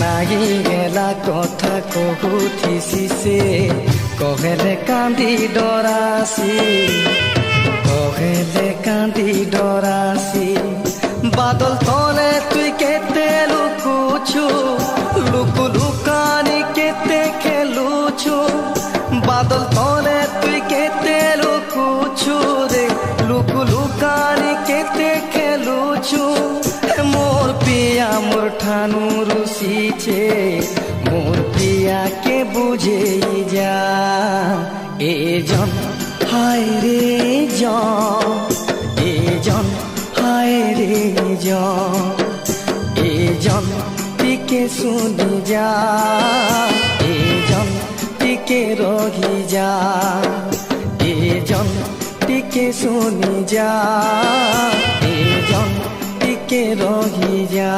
নাহি গেলা কথা কহুথিছি সে কহেলে কান্দি ডরাসি কহেলে কান্দি ডরাসি বাদল তলে তুই কেতে লুকুছু লুকু লুকানি কেতে খেলুছু বাদল তলে তুই কেতে লুকুছু রে লুকু লুকানি কেতে খেলুছু মোর পিয়া মোর ঠানু রুষিছে মোর পিয়া কে বুঝে যা এজন হায় রে জন এজন হায় রে জন এজন টিকে শুনি যা এজন টিকে রহি যা এজন টিকে শুনি যা এজন টিকে রহি যা।